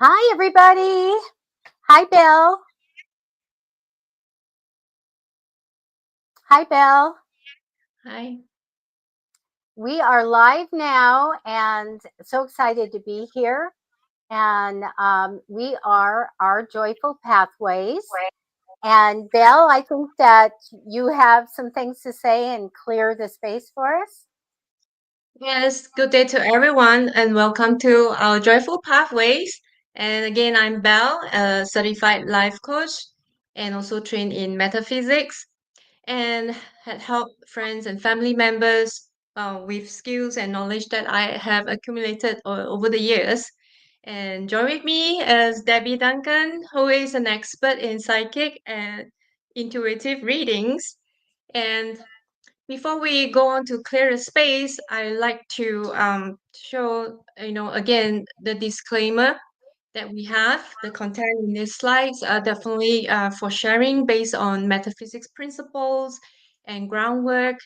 Hi, everybody. Hi, Bill. Hi, Bill. Hi. We are live now and so excited to be here. And we are our Joyful Pathways. And Bill, I think that you have some things to say and clear the space for us. Yes, good day to everyone and welcome to our Joyful Pathways. And again, I'm Belle, a certified life coach and also trained in metaphysics and had helped friends and family members with skills and knowledge that I have accumulated over the years. And join with me is Debbie Duncan, who is an expert in psychic and intuitive readings. And before we go on to clear the space, I like to show, again, the disclaimer that we have. The content in these slides are definitely for sharing based on metaphysics principles and groundwork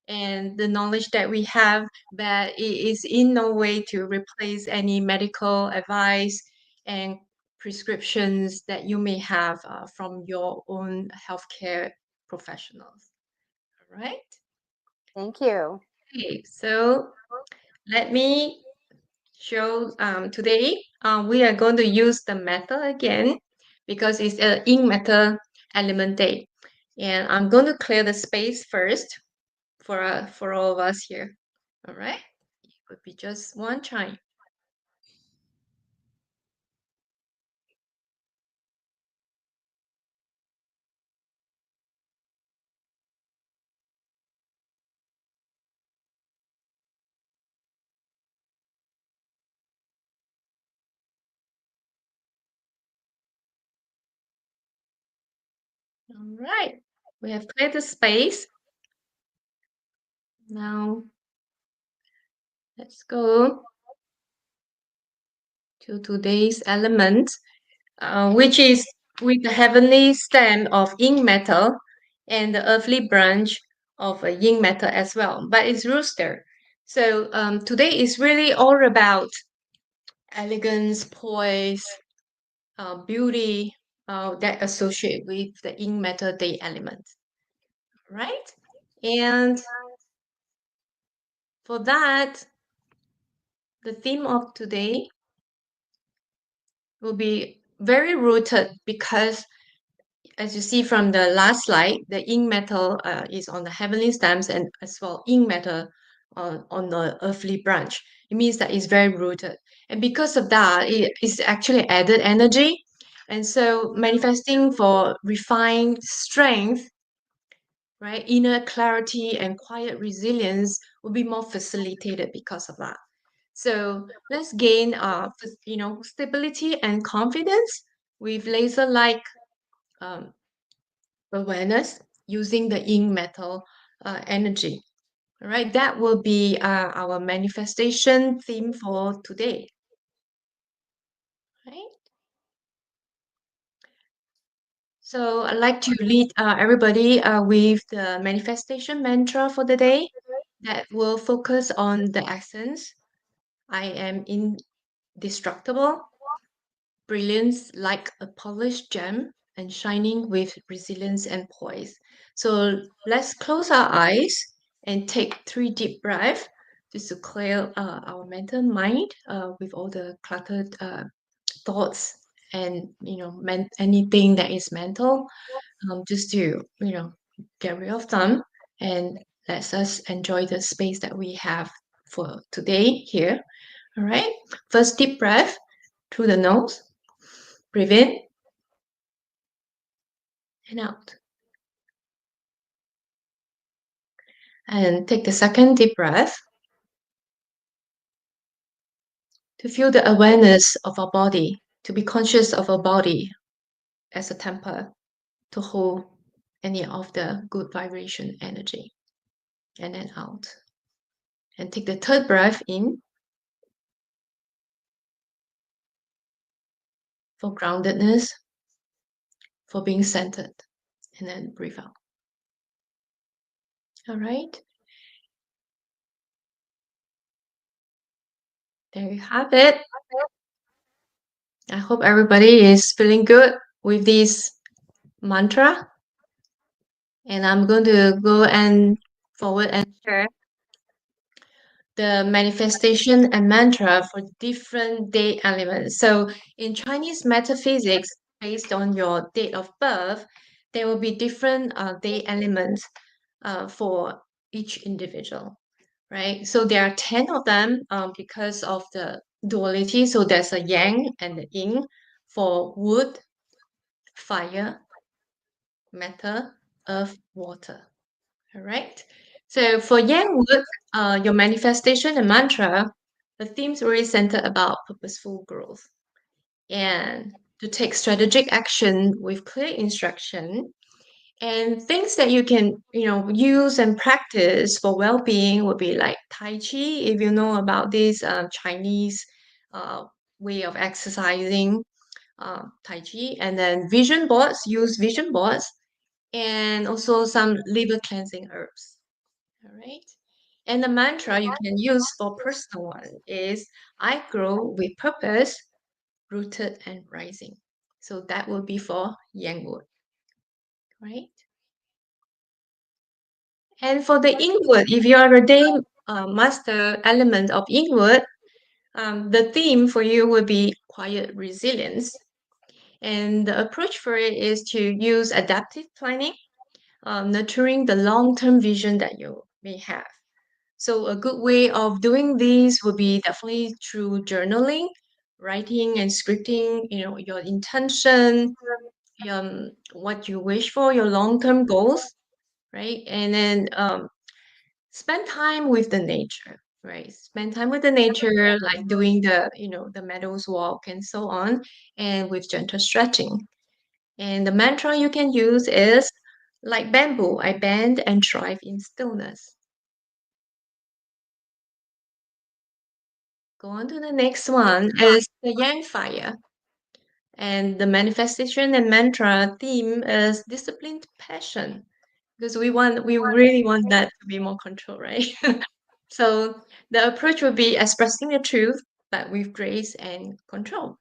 and the knowledge that we have, but it is in no way to replace any medical advice and prescriptions that you may have from your own healthcare professionals. All right. Thank you. Okay, so let me show today we are going to use the metal again because it's a ink metal element day. And I'm going to clear the space first for all of us here. All right? It would be just one chime. All right. We have cleared the space. Now let's go to today's element, which is with the heavenly stem of yin metal and the earthly branch of a yin metal as well, but it's rooster. So today is really all about elegance, poise, beauty that associate with the yin metal day element, right? And for that, the theme of today will be very rooted because as you see from the last slide, the ink metal is on the heavenly stems and as well ink metal on the earthly branch. It means that it's very rooted. And because of that, it is actually added energy. And so manifesting for refined strength, right, inner clarity and quiet resilience will be more facilitated because of that. So let's gain, stability and confidence with laser-like um, awareness using the yin metal energy. All right, that will be our manifestation theme for today. Right. So I'd like to lead everybody with the manifestation mantra for the day that will focus on the essence. I am indestructible, brilliance like a polished gem, and shining with resilience and poise. So let's close our eyes and take 3 deep breaths just to clear our mental mind with all the cluttered thoughts and anything that is mental, just to get rid of them and let us enjoy the space that we have for today here. All right. First deep breath through the nose. Breathe in and out. And take the second deep breath to feel the awareness of our body, to be conscious of our body as a temple to hold any of the good vibration energy. And then out. And take the third breath in for groundedness, for being centered. And then breathe out. All right. There you have it. I hope everybody is feeling good with this mantra. And I'm going to go and forward and share the manifestation and mantra for different date elements. So in Chinese metaphysics, based on your date of birth, there will be different date elements for each individual, right? So there are 10 of them because of the duality. So there's a yang and the yin for wood, fire, matter, earth, water. All right. So for Yang Wood, your manifestation and mantra, the themes really center about purposeful growth and to take strategic action with clear instruction and things that you can, use and practice for well-being would be like Tai Chi, if you know about this Chinese uh, way of exercising, Tai Chi, and then vision boards, use vision boards, and also some liver cleansing herbs. All right. And the mantra you can use for personal one is I grow with purpose, rooted and rising. So that will be for Yangwood, right? And for the Ingwood, if you are a day master element of Ingwood, the theme for you will be quiet resilience. And the approach for it is to use adaptive planning, nurturing the long-term vision that you may have. So a good way of doing this would be definitely through journaling, writing and scripting, your intention, what you wish for, your long-term goals, right? And then spend time with the nature, right? Spend time with the nature, like doing the meadows walk and so on, and with gentle stretching. And the mantra you can use is like bamboo, I bend and thrive in stillness. Go on to the next one is the Yang fire. And the manifestation and mantra theme is disciplined passion because we really want that to be more control, right? So the approach would be expressing the truth, but with grace and control.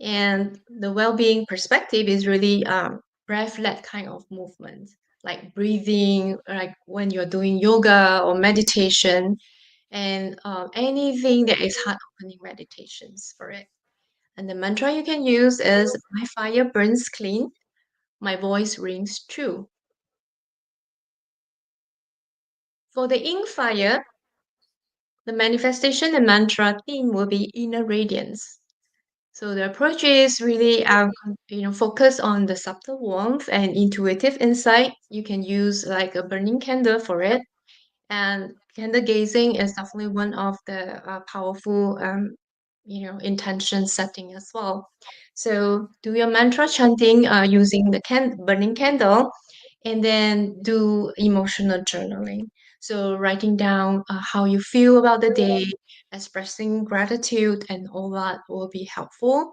And the well-being perspective is really breath-led kind of movement, like breathing, like when you're doing yoga or meditation, and anything that is heart opening meditations for it. And the mantra you can use is my fire burns clean, my voice rings true. For the ink fire, the manifestation and mantra theme will be inner radiance. So the approach is really focus on the subtle warmth and intuitive insight. You can use like a burning candle for it. And candle gazing is definitely one of the powerful, intention setting as well. So do your mantra chanting using the burning candle, and then do emotional journaling. So writing down how you feel about the day, expressing gratitude, and all that will be helpful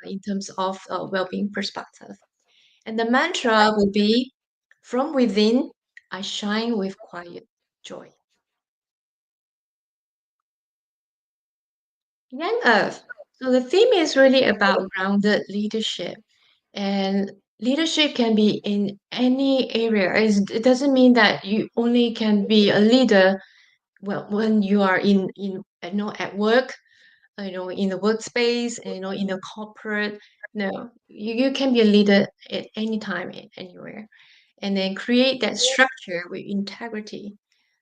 in terms of well-being perspective. And the mantra will be, from within, I shine with quiet joy. Young Earth. So the theme is really about grounded leadership. And leadership can be in any area. It doesn't mean that you only can be a leader well when you are in at work, in the workspace, in the corporate. No, you can be a leader at any time, anywhere. And then create that structure with integrity.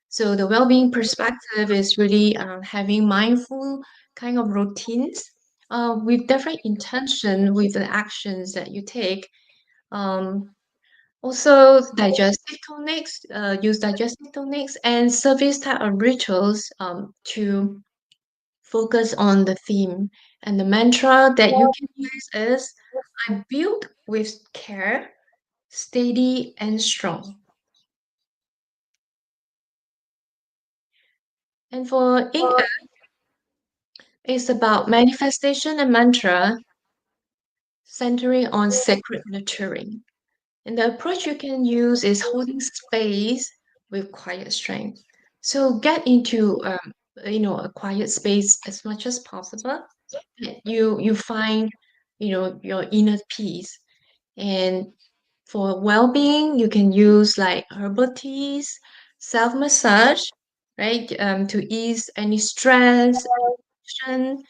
So the well-being perspective is really having mindful kind of routines with different intention with the actions that you take. Um, Also, use digestive tonics and service type of rituals to focus on the theme. And the mantra that you can use is I build with care, steady and strong. And for ink it's about manifestation and mantra centering on sacred nurturing. And the approach you can use is holding space with quiet strength. So get into a quiet space as much as possible. You find your inner peace. And for well-being, you can use like herbal teas, self-massage, right? To ease any stress, emotion,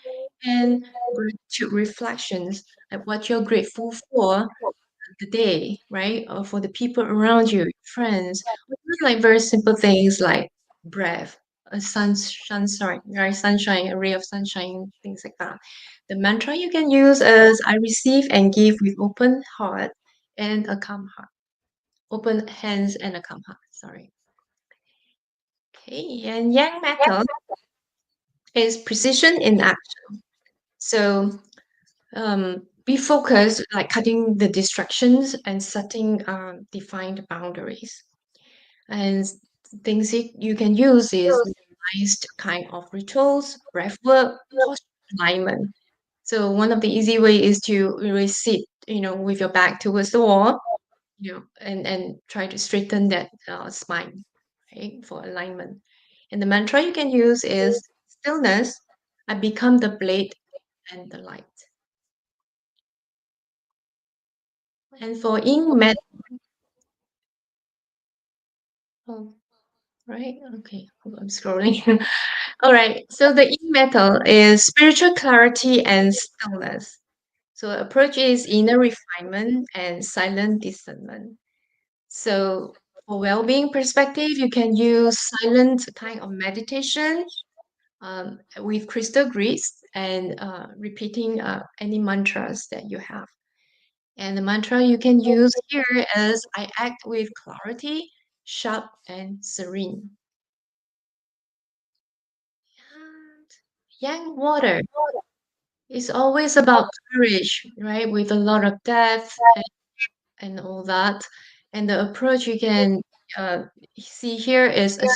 and gratitude reflections, like what you're grateful for the day, right? Or for the people around you, friends. Or even like very simple things like breath, sunshine, right? Sunshine, a ray of sunshine, things like that. The mantra you can use is I receive and give with open heart and a calm heart. Open hands and a calm heart, sorry. Okay, and Yang Metal is precision in action. So be focused, like cutting the distractions and setting defined boundaries. And things you can use is minimalized kind of rituals, breath work, posture alignment. So one of the easy way is to really sit, with your back towards the wall, and try to straighten that spine, right, for alignment. And the mantra you can use is stillness. I become the blade and the light. And for ink mat, oh, right, okay, hold on, I'm scrolling. All right, so the ink metal is spiritual clarity and stillness. So approach is inner refinement and silent discernment. So for well-being perspective, you can use silent kind of meditation with crystal grid and repeating any mantras that you have. And the mantra you can use here is I act with clarity, sharp, and serene. And yang water is always about courage, right? With a lot of depth and all that. And the approach you can uh, see here is a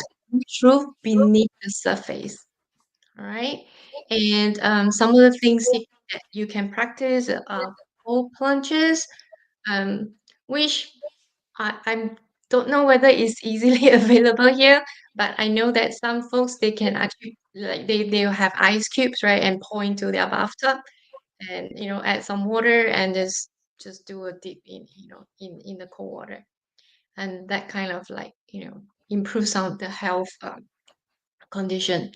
truth beneath the surface. All right. And some of the things that you can practice are cold plunges, um, which I don't know whether it's easily available here, but I know that some folks they can actually like they'll have ice cubes, right, and pour into their bathtub and add some water and just do a dip in the cold water. And that kind of like, improve some of the health condition.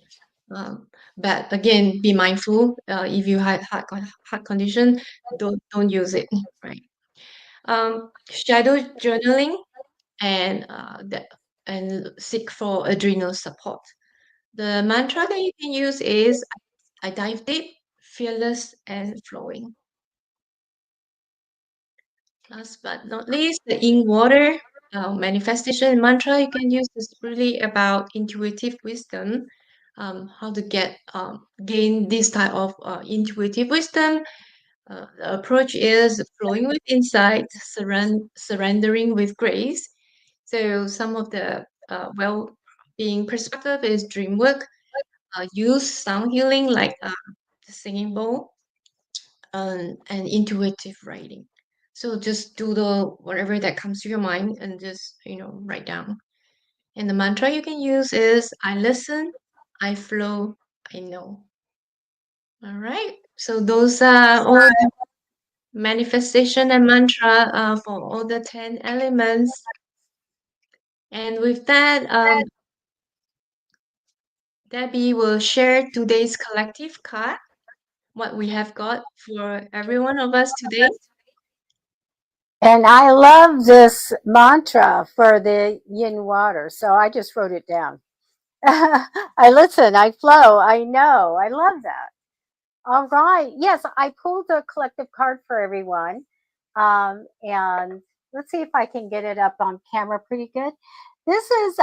But again, be mindful. If you had heart condition, don't use it, right? Shadow journaling and seek for adrenal support. The mantra that you can use is I dive deep, fearless, and flowing. Last but not least, the in water manifestation mantra you can use is really about intuitive wisdom. How to gain this type of intuitive wisdom. The approach is flowing with insight, surrendering with grace. So some of the well-being perspective is dream work. Use sound healing like the singing bowl and intuitive writing. So just do the whatever that comes to your mind and just write down. And the mantra you can use is I listen, I flow, I know. All right. So those are all the manifestation and mantra for all the 10 elements. And with that, Debbie will share today's collective card, what we have got for every one of us today. And I love this mantra for the yin water. So I just wrote it down. I listen, I flow, I know. I love that. All right. Yes, I pulled a collective card for everyone. And let's see if I can get it up on camera pretty good. This is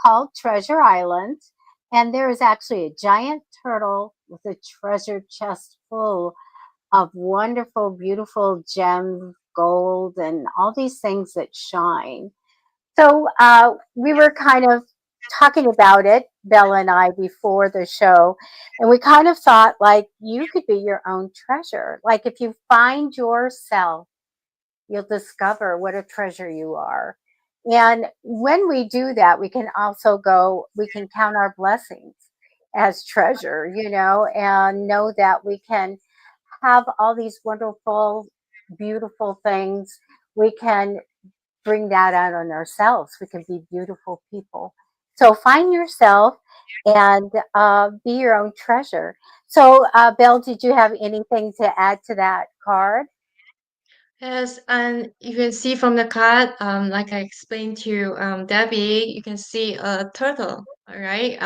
called Treasure Island. And there is actually a giant turtle with a treasure chest full of wonderful, beautiful gems, gold, and all these things that shine. So we were kind of talking about it, Bella and I, before the show, and we kind of thought like you could be your own treasure. Like if you find yourself, you'll discover what a treasure you are. And when we do that, we can also we can count our blessings as treasure, and know that we can have all these wonderful, beautiful things, we can bring that out on ourselves. We can be beautiful people. So find yourself and be your own treasure. So, Bill, did you have anything to add to that card? Yes, and you can see from the card, like I explained to Debbie, you can see a turtle, all right?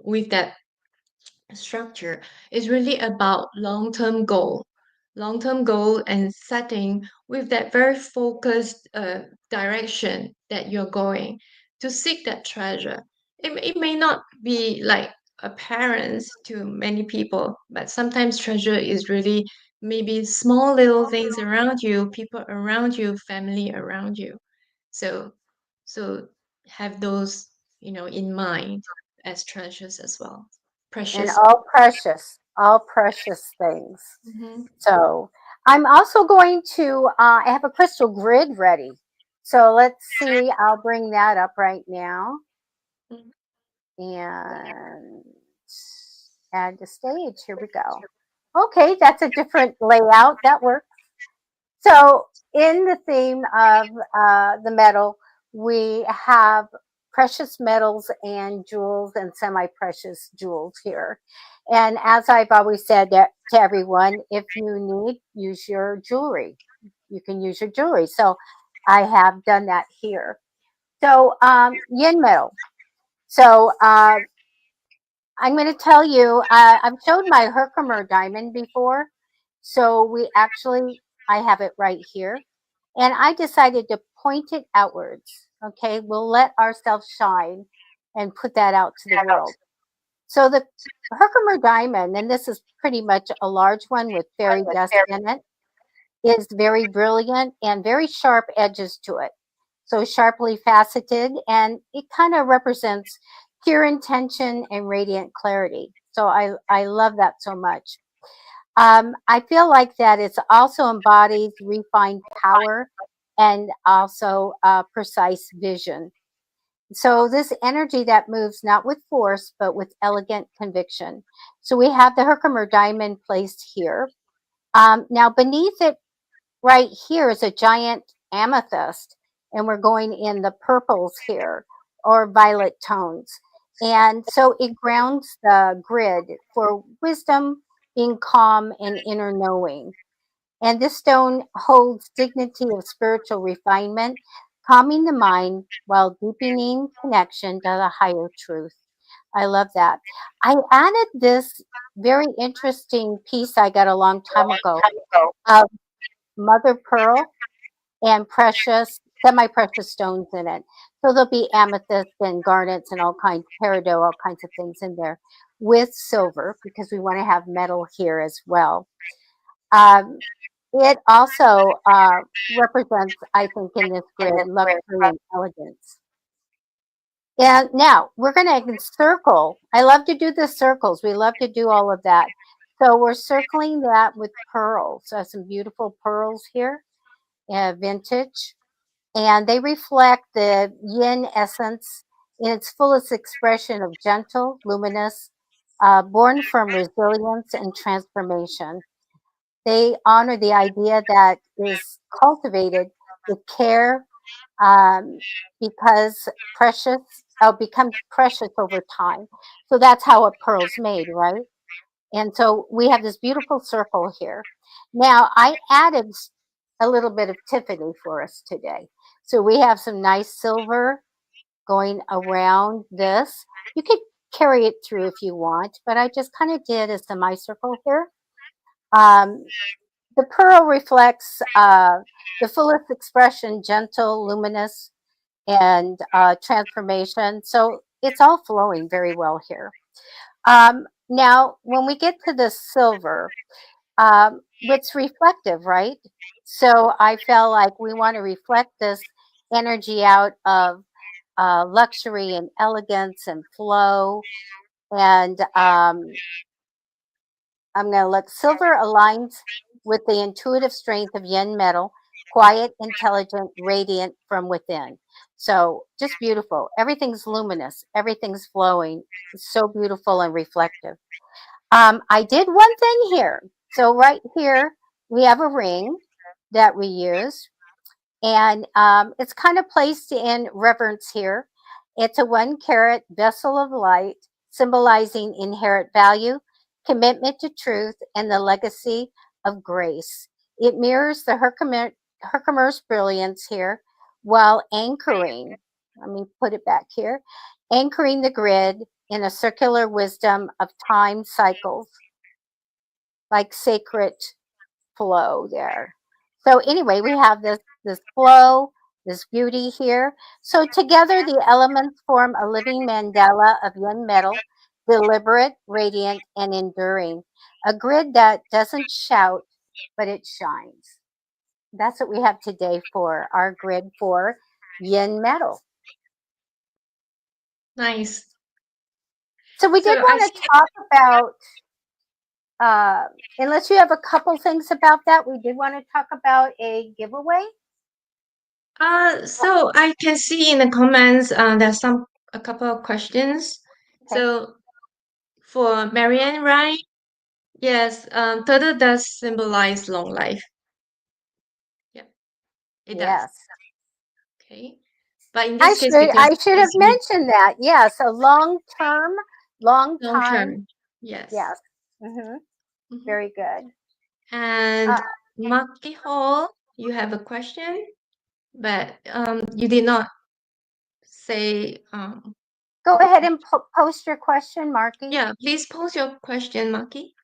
With that structure is really about long-term goal and setting with that very focused direction that you're going to seek that treasure. It may not be like apparent to many people, but sometimes treasure is really maybe small little things around you, people around you, family around you. So so have those, in mind as treasures as well. And Precious. all precious things. Mhm. So I'm also going to, I have a crystal grid ready. So let's see, I'll bring that up right now Mhm. and add the stage. Here we go. Okay, that's a different layout. That works. So, in the theme of the metal, we have precious metals and jewels and semi precious jewels here. And as I've always said to everyone, if you need, use your jewelry. You can use your jewelry. So, I have done that here. So, yin metal. So, I'm going to tell you, I've showed my Herkimer diamond before. So, I have it right here. And I decided to point it outwards. Okay, we'll let ourselves shine and put that out to the world. So the Herkimer diamond, and this is pretty much a large one with fairy dust in it, is very brilliant and very sharp edges to it. So sharply faceted, and it kind of represents pure intention and radiant clarity. So I love that so much. I feel like that it's also embodies refined power and also precise vision. So this energy that moves not with force but with elegant conviction. So we have the Herkimer diamond placed here. Now beneath it, right here, is a giant amethyst, and we're going in the purples here or violet tones. And so it grounds the grid for wisdom, being calm, and inner knowing. And this stone holds dignity of spiritual refinement, calming the mind while deepening connection to the higher truth. I love that. I added this very interesting piece I got a long time ago of mother pearl and precious, semi precious stones in it. So there'll be amethyst and garnets and all kinds, peridot, all kinds of things in there with silver because we want to have metal here as well. Um, it also represents, I think, in this grid, luxury and elegance. And now we're going to encircle. I love to do the circles. We love to do all of that. So we're circling that with pearls. So some beautiful pearls here, vintage. And they reflect the yin essence in its fullest expression of gentle, luminous, born from resilience and transformation. They honor the idea that is cultivated with care, um, because precious becomes precious over time. So that's how a pearl's made, right? And so we have this beautiful circle here. Now I added a little bit of Tiffany for us today. So we have some nice silver going around this. You could carry it through if you want, but I just kind of did a semicircle here. Um, the pearl reflects the fullest expression, gentle, luminous, and transformation. So it's all flowing very well here. Now, when we get to the silver, it's reflective, right? So I felt like we want to reflect this energy out of luxury and elegance and flow. And I'm going to look. Silver aligns with the intuitive strength of yin metal, quiet, intelligent, radiant from within. So just beautiful. Everything's luminous, everything's flowing. It's so beautiful and reflective. I did one thing here. So right here we have a ring that we use, and it's kind of placed in reverence here. It's a 1 carat vessel of light, symbolizing inherent value, commitment to truth, and the legacy of grace. It mirrors the Herkimer's brilliance here while anchoring, let me put it back here, anchoring the grid in a circular wisdom of time cycles, like sacred flow there. So anyway, we have this flow, this beauty here. So together the elements form a living mandala of yin metal, deliberate, radiant, and enduring. A grid that doesn't shout, but it shines. That's what we have today for our grid for yin metal. Nice. So we did So I want to see. talk about, uh, unless you have a couple things about that, we did want to talk about a giveaway. So I can see in the comments, there's a couple of questions. Okay. So for Marianne, right? Yes, turtle does symbolize long life. Yeah, it does. Yes. Okay. But in this case, because I should have it's with mentioned that. Yes, a long term, long long time. term. Yes. Yes. Hmm. Hmm. Very good. Uh, And Marky Hall, you have a question, but you did not say Go ahead and post your question, Marky. yeah, please post your question, Marky.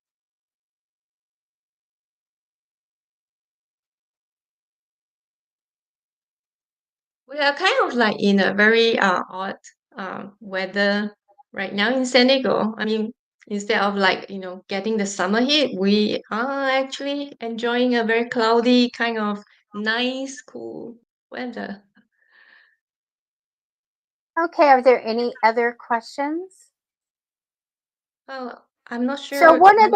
We are kind of like in a very odd weather right now in San Diego. I mean, instead of like, getting the summer heat, we are actually enjoying a very cloudy, kind of nice, cool weather. Okay. Are there any other questions? Well, I'm not So sure. one of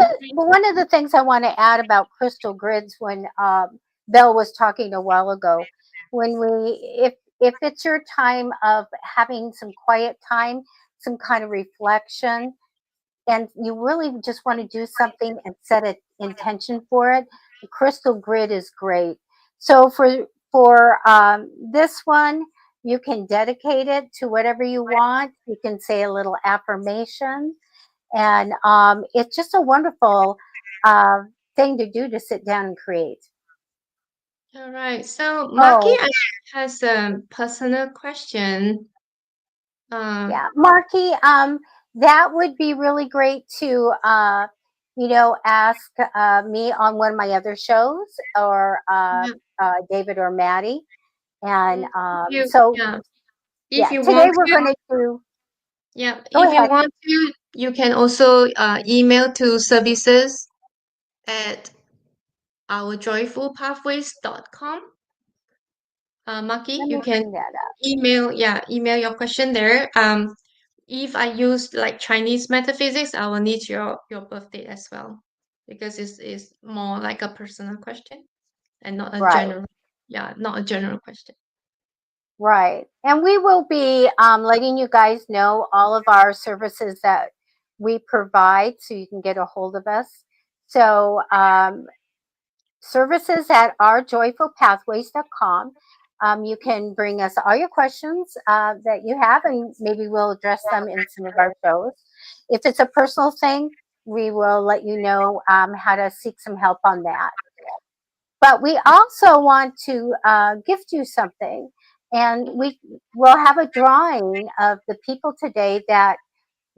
the things I want to add about crystal grids, when Belle was talking a while ago, when if it's your time of having some quiet time, some kind of reflection, and you really just want to do something and set an intention for it, the crystal grid is great. So for this one, you can dedicate it to whatever you want. You can say a little affirmation, and it's just a wonderful uh, thing to do, to sit down and create. All right. So Maki Oh, has a personal question. Uh, yeah, Marky, that would be really great to, ask me on one of my other shows, or yeah, David or Maddie. And if you, so, yeah, if yeah, you today want we're to, going to do, yeah, go if you ahead. want to, you can also email to services at ourjoyfulpathways.com. Maki, Let you me can bring that up. email your question there. If I use like Chinese metaphysics, I will need your birth date as well, because it's more like a personal question and not a Right, general, yeah, not a general question. right. And we will be letting you guys know all of our services that we provide, so you can get a hold of us. So, services at ourjoyfulpathways.com. You can bring us all your questions that you have, and maybe we'll address them in some of our shows. If it's a personal thing, we will let you know how to seek some help on that. But we also want to gift you something, and we will have a drawing of the people today that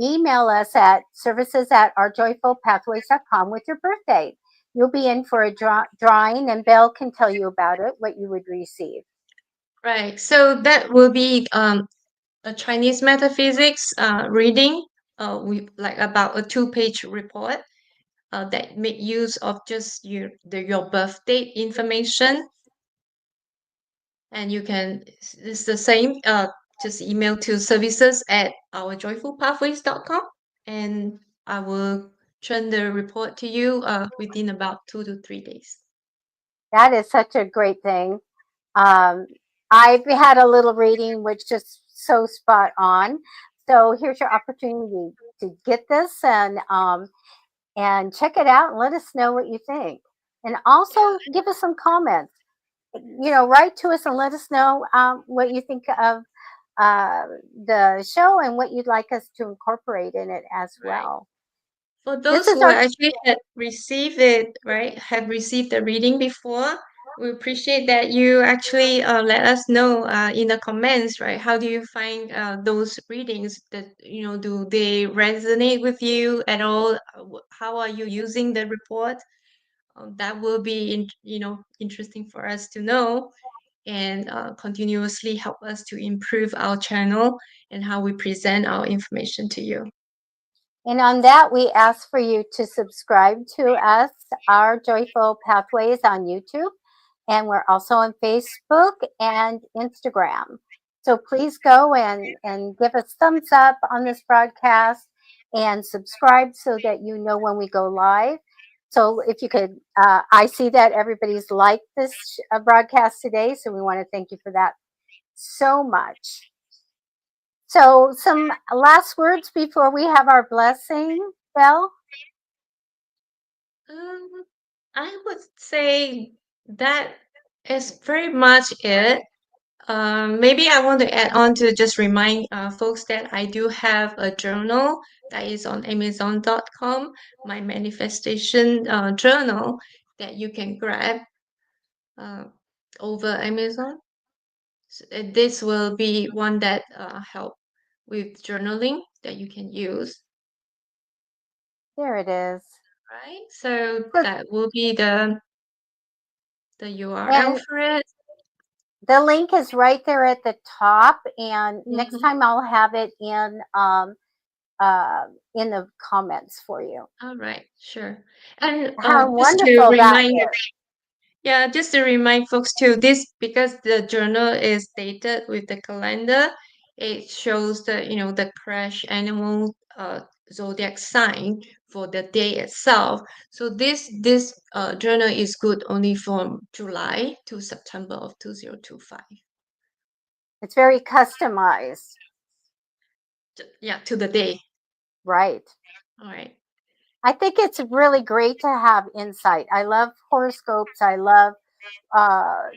email us at services at ourjoyfulpathways.com with your birthday. You'll be in for a drawing, and Belle can tell you about it, what you would receive. Right. So that will be a Chinese metaphysics reading. We like about a 2-page report that make use of just your birth date information, and you can it's the same. Just email to services at ourjoyfulpathways.com, and I will send the report to you within about 2 to 3 days. That is such a great thing. Um, I've had a little reading which just so spot on. So here's your opportunity to get this, and check it out and let us know what you think. And also give us some comments. Write to us and let us know what you think of uh, the show and what you'd like us to incorporate in it as Right. well. For This those is who our actually had received it, right, have received the reading before, we appreciate that you actually let us know in the comments, right? How do you find those readings? That do they resonate with you at all? How are you using the report? That will be, interesting for us to know, and continuously help us to improve our channel and how we present our information to you. And on that, we ask for you to subscribe to us, our Joyful Pathways on YouTube. And we're also on Facebook and Instagram. So please go and give us thumbs up on this broadcast and subscribe so that you know when we go live. So if you could, I see that everybody's liked this broadcast today. So we want to thank you for that so much. So, some last words before we have our blessing, Belle? Um, I would say that is very much it. Maybe I want to add on to just remind folks that I do have a journal that is on Amazon.com, my manifestation journal that you can grab uh, over Amazon. This will be one that help with journaling that you can use, There it is. right? So So, that will be the URL and for it. the link is right there at the top. And next Mhm. time I'll have it in the comments for you. All right, sure. And How just to wonderful that remind, is. yeah, just to remind folks too, this because the journal is dated with the calendar, it shows the crash animal zodiac sign for the day itself. So this journal is good only from July to September of 2025. It's very customized, Yeah, to the day. right? All right. I think it's really great to have insight. I love horoscopes. I love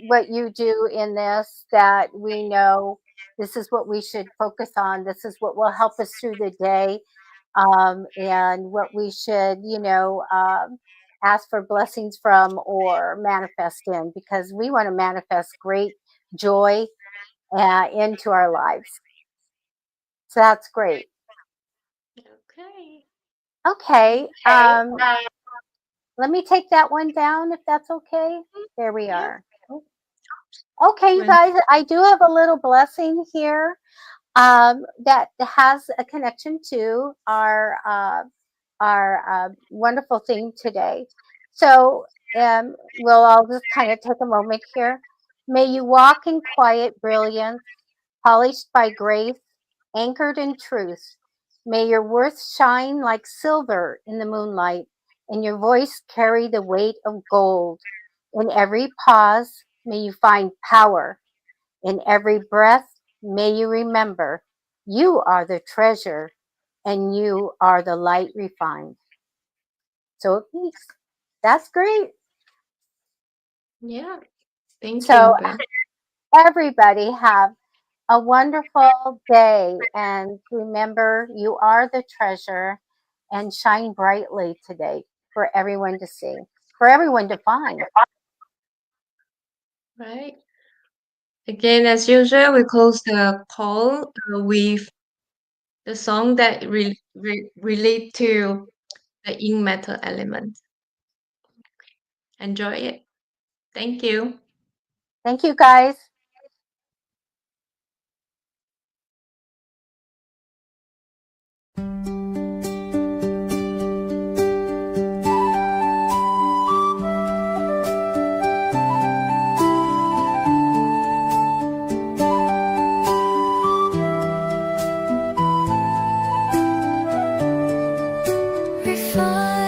what you do in this, that we know this is what we should focus on. This is what will help us through the day, and what we should, ask for blessings from or manifest in, because we want to manifest great joy into our lives. So that's great. Okay. Okay. Let me take that one down if that's okay. There we Yeah. are. Okay, you When guys, I do have a little blessing here that has a connection to our wonderful theme today. So we'll all just kind of take a moment here. May you walk in quiet brilliance, polished by grace, anchored in truth. May your worth shine like silver in the moonlight, and your voice carry the weight of gold. In every pause, may you find power. In every breath, may you remember you are the treasure and you are the light refined. So peace. That's great. yeah. Thank you, So Ben. everybody have a wonderful day, and remember you are the treasure, and shine brightly today for everyone to see, for everyone to find. Right. Again, as usual, we close the call with the song that relate to the Yin Metal element. Enjoy it. Thank you. Thank you guys. Refined.